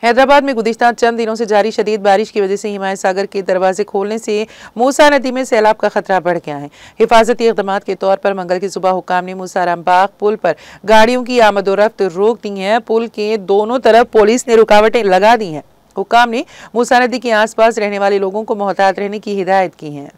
हैदराबाद में गुज़िश्ता चंद दिनों से जारी शदीद बारिश की वजह से हिमायत सागर के दरवाजे खोलने से मूसा नदी में सैलाब का खतरा बढ़ गया है। हिफाजती इक़दामात के तौर पर मंगल की सुबह हुक्काम ने मूसा रामबाग पुल पर गाड़ियों की आमदोरफ्त रोक दी है। पुल के दोनों तरफ पुलिस ने रुकावटें लगा दी हैं। हुक्काम ने मूसा नदी के आसपास रहने वाले लोगों को मोहतात रहने की हिदायत की है।